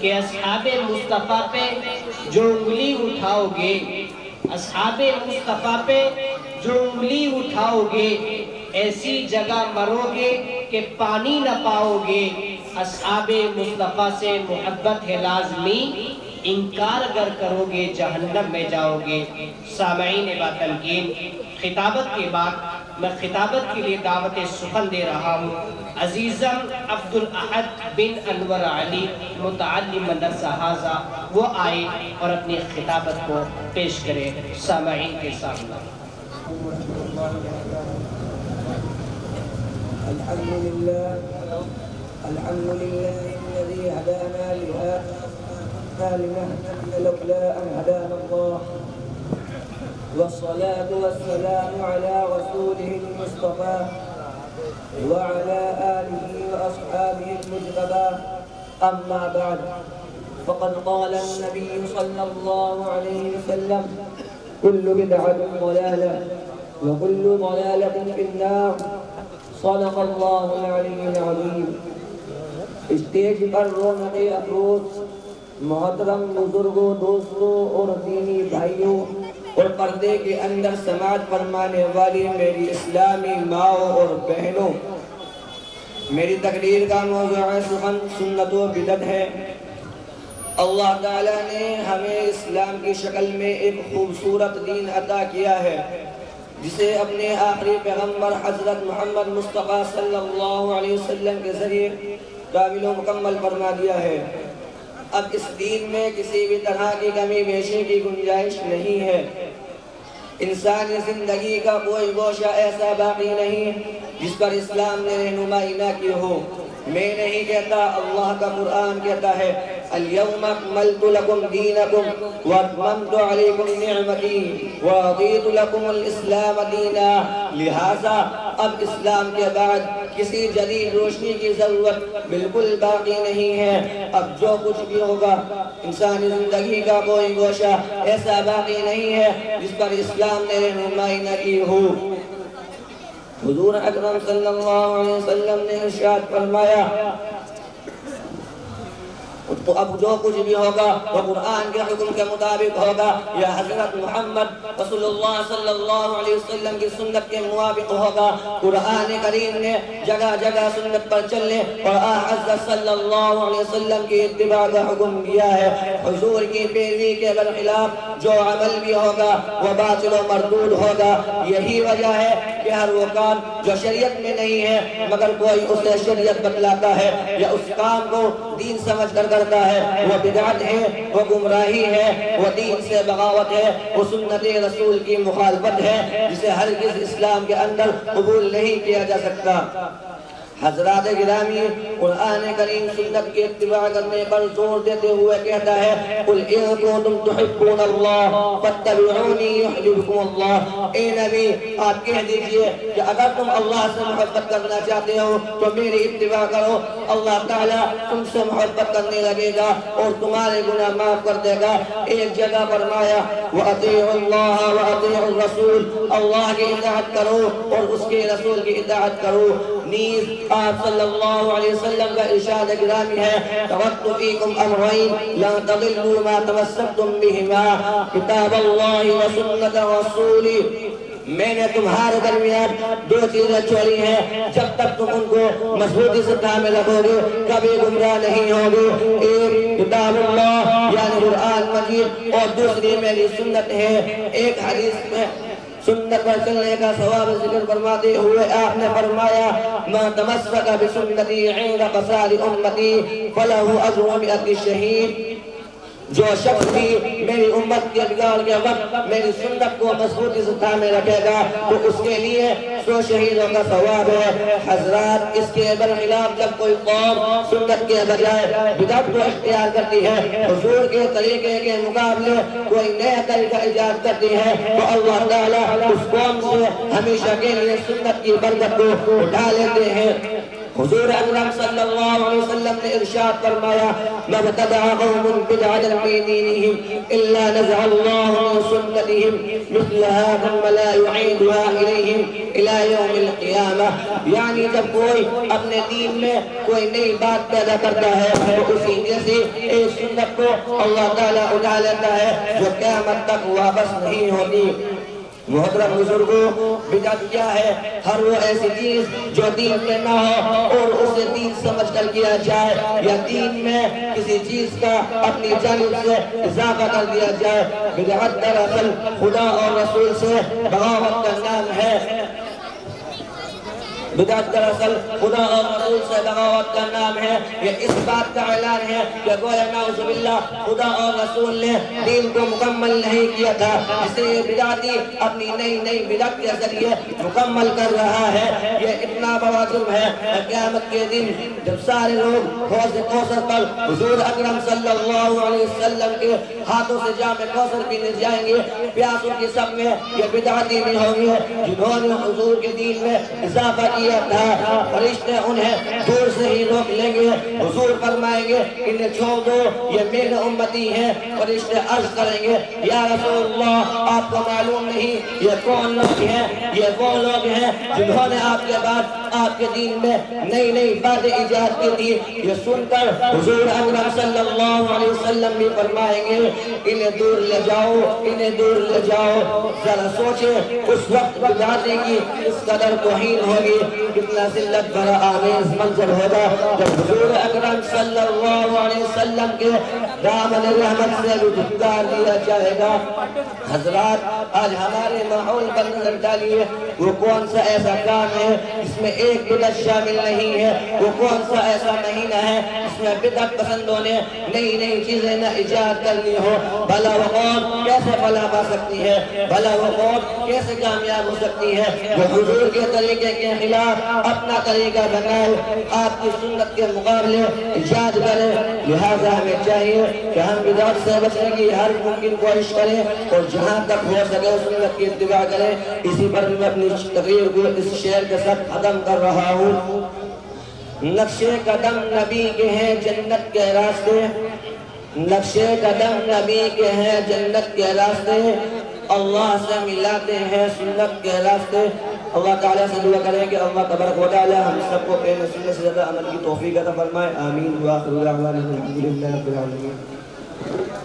کہ اصحاب مصطفیٰ پہ جو انگلی اٹھاؤ گے، اصحاب مصطفیٰ پہ جو انگلی اٹھاؤ گے ایسی جگہ مرو گے کہ پانی نہ پاؤ گے۔ اصحاب مصطفیٰ سے محبت ہے لازمی، انکار اگر کرو گے جہنم میں جاؤ گے۔ سامعین باتمکین، خطابت کے بعد میں خطابت کے لیے دعوت سخن دے رہا ہوں۔ عزیزم عبدالاحد بن انور علی متعلم مدرسہ حاضہ وہ آئے اور اپنی خطابت کو پیش کرے سامعین کے سامنے۔ الحمد لله الذي هدانا لهذا لنهتدي لولا أن هدانا الله، والصلاة والسلام على رسوله المصطفى وعلى آله وأصحابه المجتبى، أما بعد، فقد قال النبي صلى الله عليه وسلم: كل بدعة ضلالة وكل ضلالة في النار، صدق الله العلي العظيم۔ اسٹیج پر رونق افروز محترم بزرگوں، دوستوں اور دینی بھائیوں اور پردے کے اندر سماعت فرمانے والی میری اسلامی ماؤں اور بہنوں، میری تقریر کا موضوع سخن سنت و بدعت ہے۔ اللہ تعالیٰ نے ہمیں اسلام کی شکل میں ایک خوبصورت دین عطا کیا ہے جسے اپنے آخری پیغمبر حضرت محمد مصطفیٰ صلی اللہ علیہ وسلم کے ذریعے کامل و مکمل فرما دیا ہے۔ اب اس دین میں کسی بھی طرح کی کمی بیشی کی گنجائش نہیں ہے۔ انسانی زندگی کا کوئی گوشہ ایسا باقی نہیں جس پر اسلام نے رہنمائی نہ کی ہو۔ میں نہیں کہتا، اللہ کا قرآن کہتا ہے: اليوم اکملت لکم دینکم واتممت علیکم نعمتی ورضیت لکم الاسلام دینا۔ لہٰذا اب اسلام کے بعد کسی جدید روشنی کی ضرورت بالکل باقی نہیں ہے۔ اب جو کچھ بھی ہوگا، انسانی زندگی کا کوئی گوشہ ایسا باقی نہیں ہے جس پر اسلام نے رہنمائی نہ کی ہو۔ حضور اکرم صلی اللہ علیہ وسلم نے ارشاد فرمایا، تو اب جو کچھ بھی ہوگا وہ قرآن کے حکم کے مطابق ہوگا یا حضرت محمد رسول اللہ صلی اللہ علیہ وسلم کی سنت کے موافق ہوگا۔ قرآن کریم نے جگہ جگہ سنت پر چلنے اور حضرت صلی اللہ علیہ وسلم کی اتباع کا حکم دیا ہے۔ حضور کی پیروی کے برخلاف جو عمل بھی ہوگا وہ باطل و مردود ہوگا۔ یہی وجہ ہے کہ ہر وہ کام جو شریعت میں نہیں ہے مگر کوئی اسے شریعت بتلاتا ہے یا اس کام کو دین سمجھ کر کرتا ہے، وہ بدعت ہے، وہ گمراہی ہے، وہ دین سے بغاوت ہے، وہ سنت رسول کی مخالفت ہے جسے ہرگز اسلام کے اندر قبول نہیں کیا جا سکتا۔ حضرات گرامی، قرآن کریم سنت کی اتباع کرنے پر زور دیتے ہوئے کہتا ہے: قُلْ إِن كُنتُمْ تُحِبُّونَ اللَّهَ فَاتَّبِعُونِي يُحْبِبْكُمُ اللَّهُ۔ اے نبی، آپ کہہ دیجئے کہ اگر تم اللہ سے محبت کرنا چاہتے ہو تو میری اتباع کرو، اللہ تعالیٰ تم سے محبت کرنے لگے گا اور تمہارے گناہ معاف کر دے گا۔ ایک جگہ فرمایا: وَأَطِيعُوا اللَّهَ وَأَطِيعُوا الرَّسُولَ، اللہ کی اطاعت کرو اور اس کے رسول کی اطاعت کرو۔ نیز آپ صلی اللہ علیہ وسلم کا ارشاد گرامی ہے: ترکت فیکم امرین لا تضلوا ما تمسکتم بہما، کتاب اللہ و سنت رسولی۔ میں نے تمہارے درمیان دو چیزیں چھوڑی ہیں، جب تک تم ان کو مضبوطی سے تھامے رکھو گے کبھی گمراہ نہیں ہوگے۔ ایک کتاب اللہ یعنی قرآن مجید اور دوسری میری سنت ہے۔ ایک حدیث میں سنت پر چلنے کا ثواب ذکر فرماتے ہوئے آپ نے فرمایا: ما تمسک بسنتی عند قصار امتی فلہ اجر مئۃ شہید۔ جو شخص بھی میری امت کے بگاڑ کے وقت میری سنت کو مضبوطی سے تھامے رکھے گا تو اس کے لیے 100 شہیدوں کا ثواب ہے۔ حضرات، اس کے برخلاف جب کوئی قوم سنت کے بجائے بدعت کو اختیار کرتی ہے، حضور کے طریقے کے مقابلے کوئی نیا طریقہ ایجاد کرتی ہے، تو اللہ تعالیٰ اس قوم سے ہمیشہ کے لیے سنت کی برکت کو اٹھا لیتے ہیں۔ حضور اکرم صلی اللہ علیہ وسلم نے ارشاد فرمایا مبتدع قوم بدعة في دينهم الا نزع الله من سنتهم مثلها ثم لا يعيدها اليهم الى يوم القيامة. یعنی جب کوئی اپنے دین میں کوئی نئی بات پیدا کرتا ہے تو اسی جیسے ایک سنت کو اللہ تعالیٰ اٹھا لیتا ہے جو قیامت تک واپس نہیں ہوتی. محترم بزرگوں، بدعت کیا ہے؟ ہر وہ ایسی چیز جو دین میں نہ ہو اور اسے دین سمجھ کر کیا جائے یا دین میں کسی چیز کا اپنی جانب سے اضافہ کر دیا جائے. بدعت دراصل خدا اور رسول سے بغاوت کا نام ہے. بدعت دراصل خدا اور رسول سے بغاوت کا نام ہے. یہ اس بات کا اعلان ہے کہ گویا نعوذ باللہ خدا اور رسول نے دین کو مکمل نہیں کیا تھا، اسے یہ بدعتی اپنی نئی بدعت کے ذریعے مکمل کر رہا ہے. یہ اتنا بڑا جرم ہے کہ قیامت کے دن جب سارے لوگ حوض کوثر پر حضور اکرم صلی اللہ علیہ وسلم کے ہاتھوں سے جام کوثر پینے جائیں گے، پیاسوں کی سب میں یہ بدعتی بھی ہوں گے جنہوں نے حضور کے دین میں اضافہ کیا تھا. فرشتے انہیں دور سے ہی روک لیں گے. حضور فرمائیں گے انہیں چھوڑ دو، یہ میرے امتی ہیں. فرشتے عرض کریں گے یا رسول اللہ آپ کو معلوم نہیں یہ کون لوگ ہیں؟ یہ وہ لوگ ہیں جنہوں نے آپ کے بعد آپ کے دین میں نئی باتیں ایجاد کی تھی. یہ سن کر حضور اکرم صلی اللہ علیہ وسلم بھی فرمائیں گے انہیں دور لے جاؤ، انہیں دور لے جاؤ. ذرا سوچیں اس وقت بدعتی کی اس قدر توہین ہوگی، کتنا ذلت بھرا آمیز منظر ہوگا جب حضور اکرم صلی اللہ علیہ وسلم کے دامن رحمت سے بھی دھکار دیا جائے گا. حضرات آج ہمارے ماحول پر نظر ڈالیے، وہ کون سا ایسا کام ہے اس میں ایک بدعت شامل نہیں ہے؟ وہ کون سا ایسا مہینہ ہے اس میں بدعت پسندوں نے نئی چیزیں نہ ایجاد کرنی ہو؟ بھلا وہ قوم کیسے بھلا پا سکتی ہے؟ بھلا وہ قوم کیسے کامیاب ہو سکتی ہے جو حضور کے طریقے کے خلاف اپنا طریقہ بنائے، آپ کی سنت کے مقابلے ایجاد کرے؟ لہذا ہمیں چاہیے کہ ہم بدعت سے بچنے کی ہر ممکن کوشش کریں اور جہاں تک ہو سکے سنت کی اتباع کریں. اسی پر میں اپنی تقریر کو اس شعر کے ساتھ ختم کر رہا ہوں. نقشے قدم نبی کے ہیں جنت کے راستے، نقشے قدم نبی کے ہیں جنت کے راستے، اللہ سے ملاتے ہیں سنت کے راستے. اللہ تعالیٰ سے دعا کریں کہ اللہ تبارک و تعالیٰ ہم سب کو پہلے سننے سے زیادہ عمل کی توفیق عطا فرمائے. آمین. وآخر دعوانا الحمدللہ رب العالمین.